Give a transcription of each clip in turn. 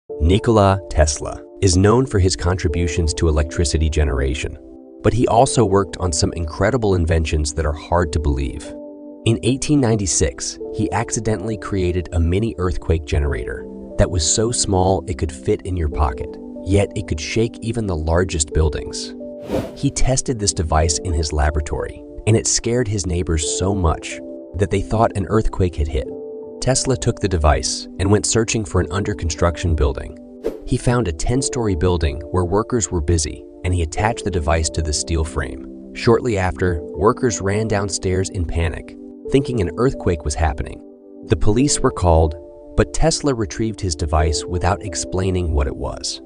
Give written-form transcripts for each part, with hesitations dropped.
Nikola Tesla is known for his contributions to electricity generation, but he also worked on some incredible inventions that are hard to believe. In 1896, he accidentally created a mini earthquake generator that was so small it could fit in your pocket, yet it could shake even the largest buildings. He tested this device in his laboratory, and it scared his neighbors so much that they thought an earthquake had hit. Tesla took the device and went searching for an under-construction building. He found a 10-story building where workers were busy, and he attached the device to the steel frame. Shortly after, workers ran downstairs in panic, thinking an earthquake was happening. The police were called, but Tesla retrieved his device without explaining what it was.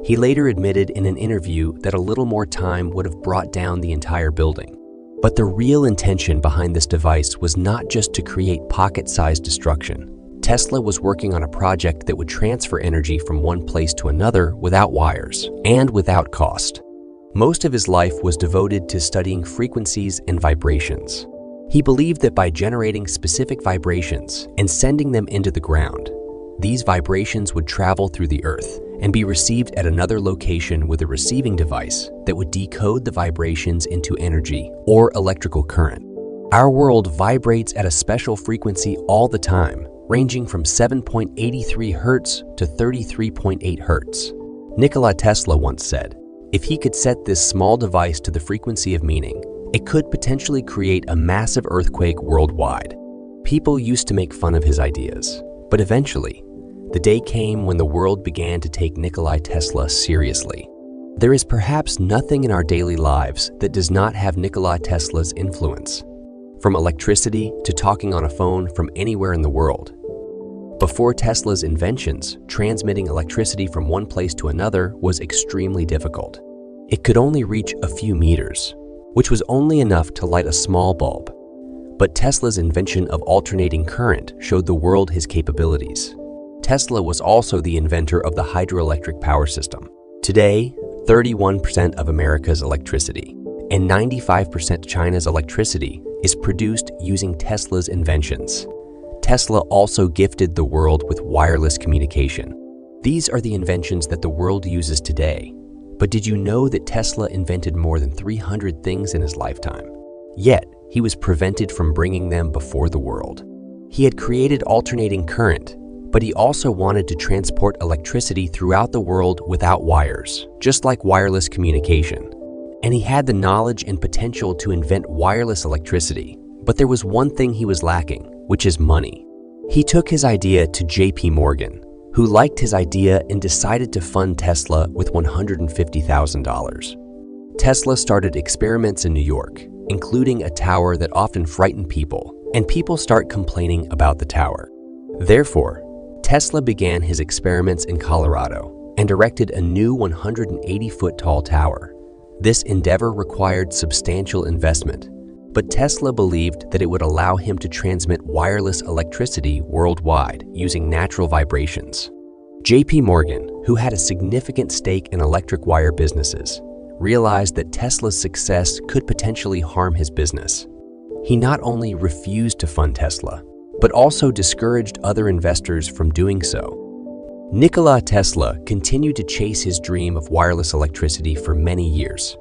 He later admitted in an interview that a little more time would have brought down the entire building. But the real intention behind this device was not just to create pocket-sized destruction. Tesla was working on a project that would transfer energy from one place to another without wires and without cost. Most of his life was devoted to studying frequencies and vibrations. He believed that by generating specific vibrations and sending them into the ground, these vibrations would travel through the earth and be received at another location with a receiving device that would decode the vibrations into energy or electrical current. Our world vibrates at a special frequency all the time, ranging from 7.83 Hertz to 33.8 Hertz. Nikola Tesla once said, if he could set this small device to the frequency of meaning, it could potentially create a massive earthquake worldwide. People used to make fun of his ideas, but eventually, the day came when the world began to take Nikola Tesla seriously. There is perhaps nothing in our daily lives that does not have Nikola Tesla's influence, from electricity to talking on a phone from anywhere in the world. Before Tesla's inventions, transmitting electricity from one place to another was extremely difficult. It could only reach a few meters, which was only enough to light a small bulb. But Tesla's invention of alternating current showed the world his capabilities. Tesla was also the inventor of the hydroelectric power system. Today, 31% of America's electricity and 95% of China's electricity is produced using Tesla's inventions. Tesla also gifted the world with wireless communication. These are the inventions that the world uses today. But did you know that Tesla invented more than 300 things in his lifetime? Yet, he was prevented from bringing them before the world. He had created alternating current, but he also wanted to transport electricity throughout the world without wires, just like wireless communication. And he had the knowledge and potential to invent wireless electricity, but there was one thing he was lacking, which is money. He took his idea to J.P. Morgan, who liked his idea and decided to fund Tesla with $150,000. Tesla started experiments in New York, including a tower that often frightened people, and people start complaining about the tower. Therefore, Tesla began his experiments in Colorado and erected a new 180-foot tall tower. This endeavor required substantial investment, but Tesla believed that it would allow him to transmit wireless electricity worldwide using natural vibrations. J.P. Morgan, who had a significant stake in electric wire businesses, realized that Tesla's success could potentially harm his business. He not only refused to fund Tesla, but also discouraged other investors from doing so. Nikola Tesla continued to chase his dream of wireless electricity for many years,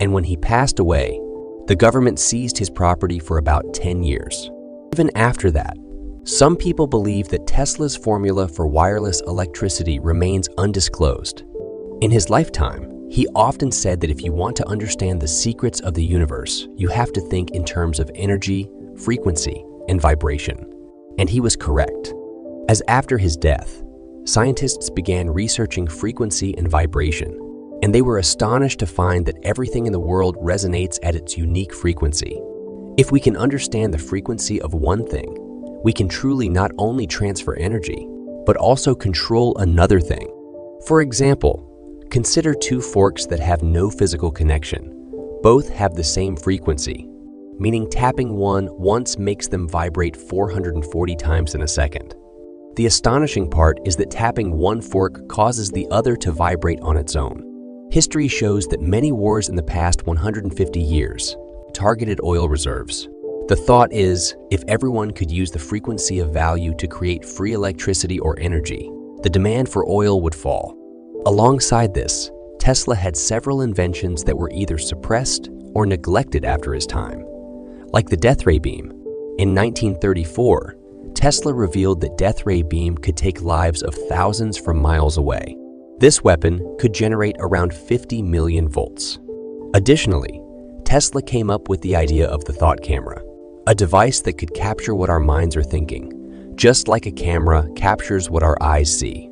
and when he passed away, the government seized his property for about 10 years. Even after that, some people believe that Tesla's formula for wireless electricity remains undisclosed. In his lifetime, he often said that if you want to understand the secrets of the universe, you have to think in terms of energy, frequency, and vibration. And he was correct. As after his death, scientists began researching frequency and vibration, and they were astonished to find that everything in the world resonates at its unique frequency. If we can understand the frequency of one thing, we can truly not only transfer energy, but also control another thing. For example, consider two forks that have no physical connection. Both have the same frequency, meaning tapping one once makes them vibrate 440 times in a second. The astonishing part is that tapping one fork causes the other to vibrate on its own. History shows that many wars in the past 150 years targeted oil reserves. The thought is, if everyone could use the frequency of value to create free electricity or energy, the demand for oil would fall. Alongside this, Tesla had several inventions that were either suppressed or neglected after his time, like the death ray beam. In 1934, Tesla revealed that death ray beam could take lives of thousands from miles away. This weapon could generate around 50 million volts. Additionally, Tesla came up with the idea of the thought camera, a device that could capture what our minds are thinking, just like a camera captures what our eyes see.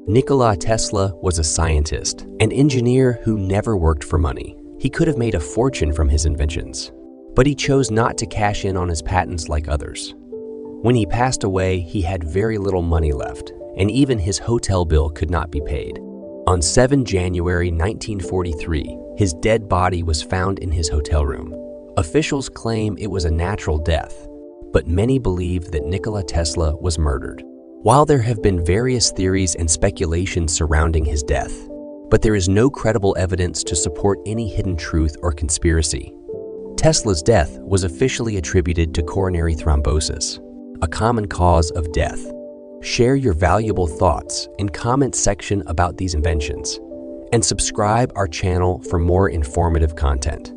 Nikola Tesla was a scientist, an engineer who never worked for money. He could have made a fortune from his inventions, but he chose not to cash in on his patents like others. When he passed away, he had very little money left, and even his hotel bill could not be paid. On 7 January 1943, his dead body was found in his hotel room. Officials claim it was a natural death, but many believe that Nikola Tesla was murdered. While there have been various theories and speculation surrounding his death, but there is no credible evidence to support any hidden truth or conspiracy. Tesla's death was officially attributed to coronary thrombosis, a common cause of death. Share your valuable thoughts in comment section about these inventions, and subscribe our channel for more informative content.